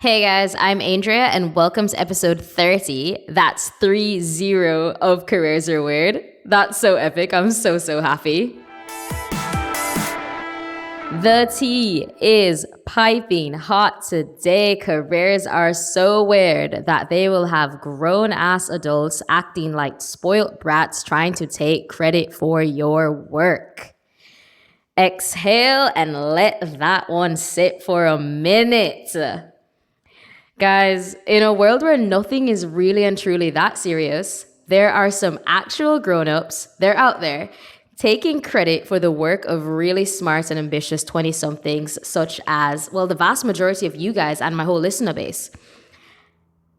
Hey guys, I'm Andrea and welcome to episode 30. That's 30 of Careers Are Weird. That's so epic. I'm so happy. The tea is piping hot today. Careers are so weird that they will have grown-ass adults acting like spoiled brats trying to take credit for your work. Exhale and let that one sit for a minute. Guys, in a world where nothing is really and truly that serious, there are some actual grown-ups, they're out there, taking credit for the work of really smart and ambitious 20-somethings, such as, well, the vast majority of you guys and my whole listener base.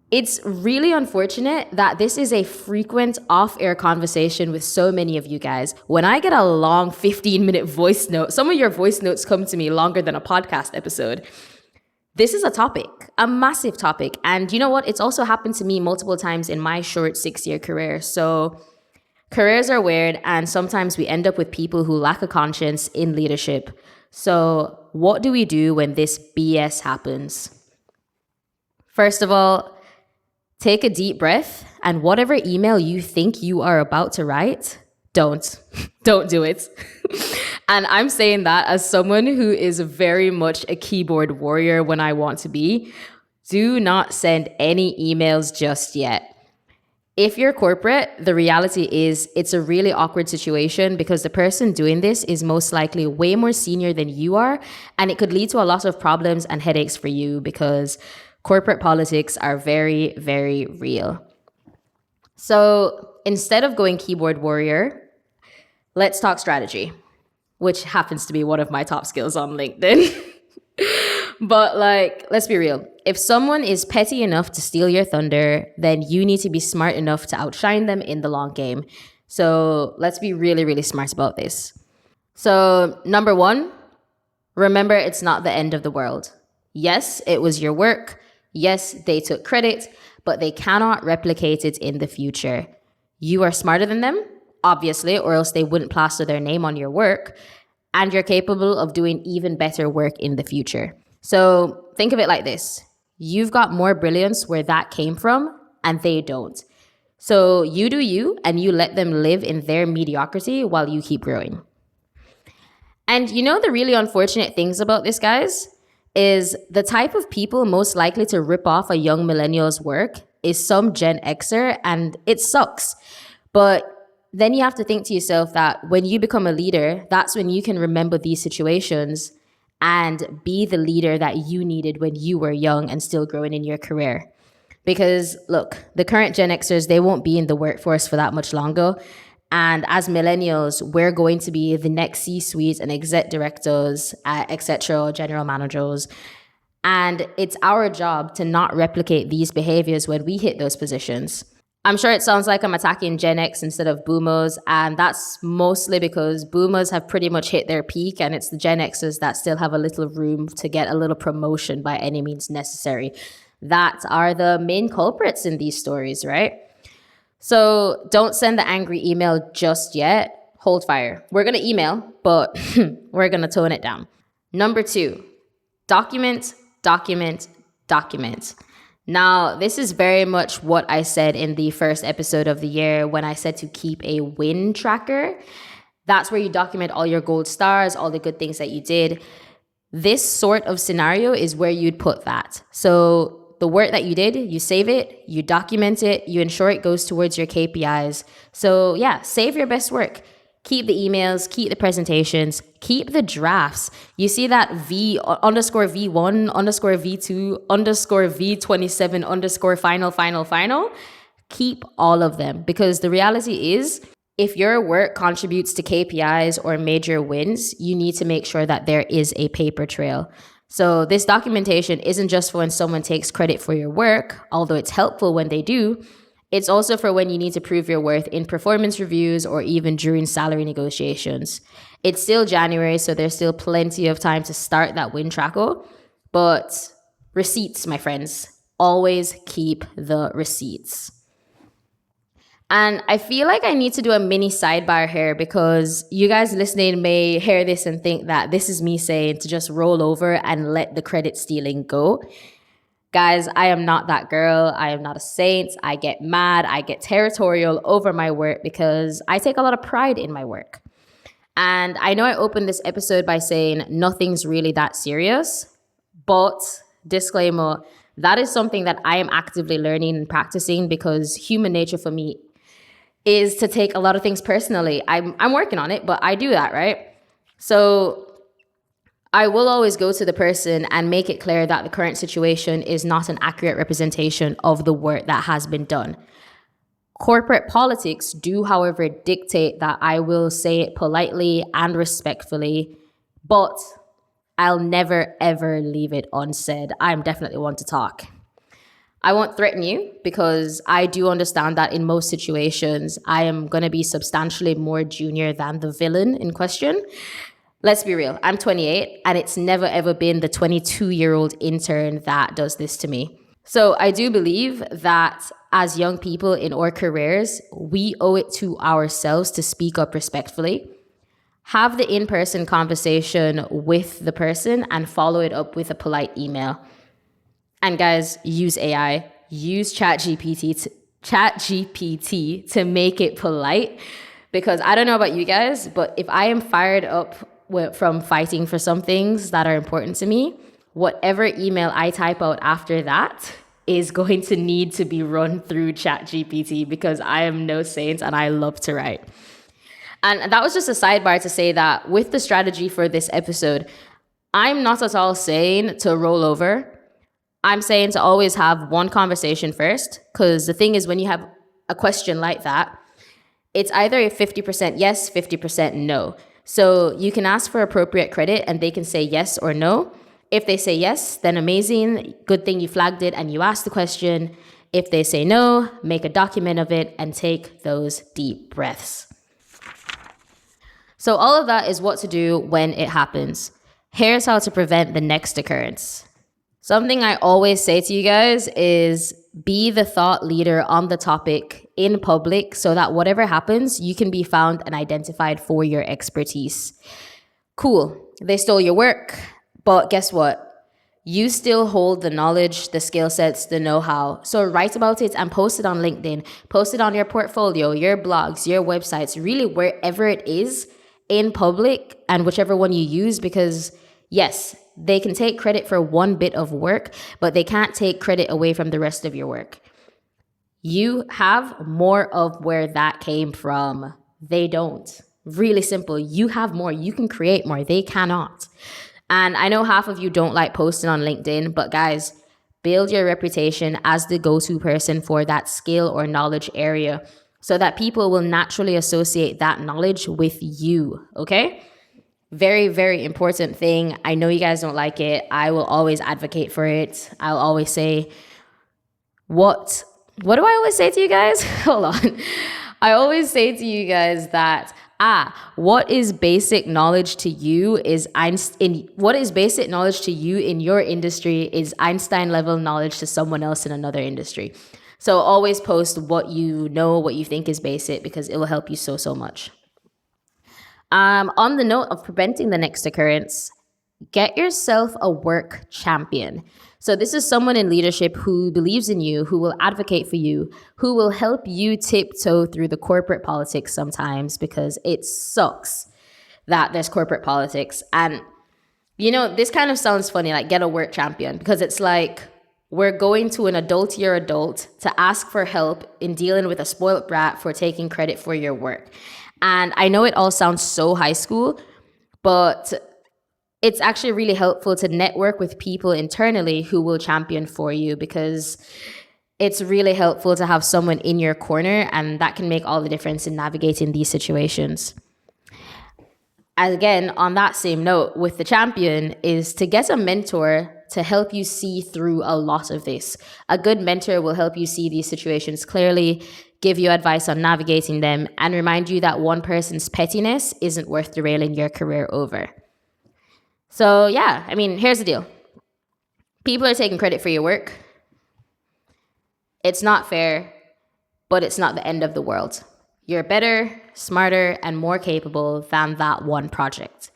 It's really unfortunate that this is a frequent off-air conversation with so many of you guys. When I get a long 15-minute voice note, some of your voice notes come to me longer than a podcast episode. This is a topic, a massive topic. And you know what? It's also happened to me multiple times in my short 6-year career. So careers are weird, and sometimes we end up with people who lack a conscience in leadership. So what do we do when this BS happens? First of all, take a deep breath, and whatever email you think you are about to write, don't do it. And I'm saying that as someone who is very much a keyboard warrior when I want to be. Do not send any emails just yet. If you're corporate, the reality is it's a really awkward situation because the person doing this is most likely way more senior than you are, and it could lead to a lot of problems and headaches for you because corporate politics are very, very real. So instead of going keyboard warrior, let's talk strategy, which happens to be one of my top skills on LinkedIn. But let's be real. If someone is petty enough to steal your thunder, then you need to be smart enough to outshine them in the long game. So let's be really, really smart about this. So number one, remember it's not the end of the world. Yes, it was your work. Yes, they took credit, but they cannot replicate it in the future. You are smarter than them, obviously, or else they wouldn't plaster their name on your work, and you're capable of doing even better work in the future. So think of it like this. You've got more brilliance where that came from, and they don't. So you do you, and you let them live in their mediocrity while you keep growing. And you know the really unfortunate things about this, guys, is the type of people most likely to rip off a young millennial's work is some Gen Xer, and it sucks. But then you have to think to yourself that when you become a leader, that's when you can remember these situations and be the leader that you needed when you were young and still growing in your career. Because look, the current Gen Xers, they won't be in the workforce for that much longer. And as millennials, we're going to be the next C-suite and exec directors, etc., general managers. And it's our job to not replicate these behaviors when we hit those positions. I'm sure it sounds like I'm attacking Gen X instead of boomers, and that's mostly because boomers have pretty much hit their peak, and it's the Gen Xers that still have a little room to get a little promotion by any means necessary. That are the main culprits in these stories, right? So don't send the angry email just yet. Hold fire. We're going to email, but we're going to tone it down. Number 2, document. Now, this is very much what I said in the first episode of the year when I said to keep a win tracker. That's where you document all your gold stars, all the good things that you did. This sort of scenario is where you'd put that. So the work that you did, you save it, you document it, you ensure it goes towards your KPIs. So yeah, save your best work. Keep the emails, keep the presentations, keep the drafts. You see that V_V1 _V2 _V27 final. Keep all of them, because the reality is if your work contributes to KPIs or major wins, you need to make sure that there is a paper trail. So this documentation isn't just for when someone takes credit for your work, although it's helpful when they do. It's also for when you need to prove your worth in performance reviews or even during salary negotiations. It's still January, so there's still plenty of time to start that win tracker. But receipts, my friends, always keep the receipts. And I feel like I need to do a mini sidebar here because you guys listening may hear this and think that this is me saying to just roll over and let the credit stealing go. Guys, I am not that girl. I am not a saint. I get mad. I get territorial over my work because I take a lot of pride in my work. And I know I opened this episode by saying nothing's really that serious, but disclaimer, that is something that I am actively learning and practicing because human nature for me is to take a lot of things personally. I'm working on it, but I do that, right? So I will always go to the person and make it clear that the current situation is not an accurate representation of the work that has been done. Corporate politics do, however, dictate that I will say it politely and respectfully, but I'll never, ever leave it unsaid. I'm definitely one to talk. I won't threaten you because I do understand that in most situations, I am going to be substantially more junior than the villain in question. Let's be real, I'm 28 and it's never ever been the 22-year-old intern that does this to me. So I do believe that as young people in our careers, we owe it to ourselves to speak up respectfully, have the in-person conversation with the person and follow it up with a polite email. And guys, use AI, use ChatGPT to make it polite. Because I don't know about you guys, but if I am fired up from fighting for some things that are important to me, whatever email I type out after that is going to need to be run through ChatGPT because I am no saint and I love to write. And that was just a sidebar to say that with the strategy for this episode, I'm not at all saying to roll over. I'm saying to always have one conversation first, because the thing is when you have a question like that, it's either a 50% yes, 50% no. So you can ask for appropriate credit and they can say yes or no. If they say yes, then amazing. Good thing you flagged it and you asked the question. If they say no, make a document of it and take those deep breaths. So all of that is what to do when it happens. Here's how to prevent the next occurrence. Something I always say to you guys is be the thought leader on the topic in public so that whatever happens, you can be found and identified for your expertise. Cool, they stole your work, but guess what? You still hold the knowledge, the skill sets, the know-how. So write about it and post it on LinkedIn, post it on your portfolio, your blogs, your websites, really wherever it is in public and whichever one you use, because yes, they can take credit for one bit of work, but they can't take credit away from the rest of your work. You have more of where that came from. They don't. Really simple. You have more. You can create more. They cannot. And I know half of you don't like posting on LinkedIn, but guys, build your reputation as the go-to person for that skill or knowledge area so that people will naturally associate that knowledge with you, okay? Very, very important thing. I know you guys don't like it. I will always advocate for it. I'll always say, what do I always say to you guys? Hold on. I always say to you guys that, what is basic knowledge to you is what is basic knowledge to you in your industry is Einstein level knowledge to someone else in another industry. So always post what you know, what you think is basic, because it will help you so much. On the note of preventing the next occurrence, get yourself a work champion. So this is someone in leadership who believes in you, who will advocate for you, who will help you tiptoe through the corporate politics sometimes, because it sucks that there's corporate politics. And, you know, this kind of sounds funny, like get a work champion, because it's like we're going to an adultier adult to ask for help in dealing with a spoiled brat for taking credit for your work. And I know it all sounds so high school, but it's actually really helpful to network with people internally who will champion for you, because it's really helpful to have someone in your corner, and that can make all the difference in navigating these situations. Again, on that same note, with the champion is to get a mentor to help you see through a lot of this. A good mentor will help you see these situations clearly, give you advice on navigating them, and remind you that one person's pettiness isn't worth derailing your career over. So yeah, I mean, here's the deal. People are taking credit for your work. It's not fair, but it's not the end of the world. You're better, smarter, and more capable than that one project.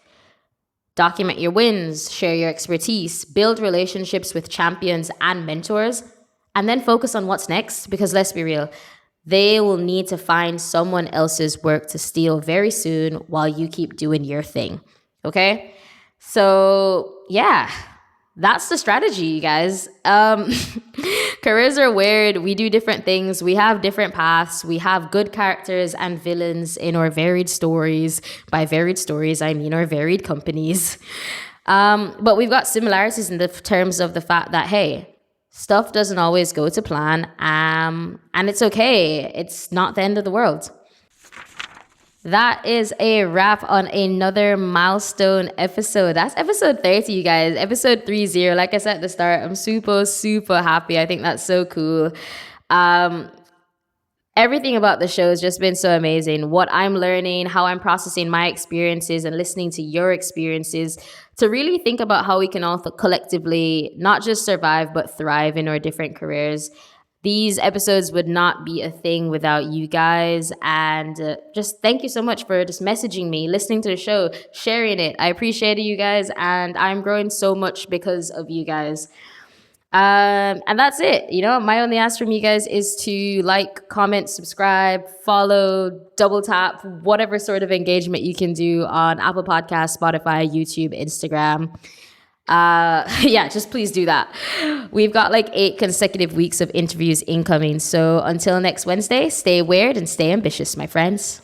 Document your wins, share your expertise, build relationships with champions and mentors, and then focus on what's next. Because let's be real, they will need to find someone else's work to steal very soon while you keep doing your thing. Okay? So, yeah, that's the strategy, you guys. Careers are weird. We do different things. We have different paths. We have good characters and villains in our varied stories. By varied stories, I mean our varied companies. But we've got similarities in the terms of the fact that, hey, stuff doesn't always go to plan. And it's okay. It's not the end of the world. That is a wrap on another milestone episode. That's episode 30, you guys. Episode 30. Like I said at the start, I'm super, super happy. I think that's so cool. Everything about the show has just been so amazing. What I'm learning, how I'm processing my experiences and listening to your experiences to really think about how we can all collectively not just survive, but thrive in our different careers. These episodes would not be a thing without you guys. And just thank you so much for just messaging me, listening to the show, sharing it. I appreciate you guys. And I'm growing so much because of you guys. And that's it. You know, my only ask from you guys is to like, comment, subscribe, follow, double tap, whatever sort of engagement you can do on Apple Podcasts, Spotify, YouTube, Instagram. Yeah, just please do that. We've got like 8 consecutive weeks of interviews incoming. So until next Wednesday, stay weird and stay ambitious, my friends.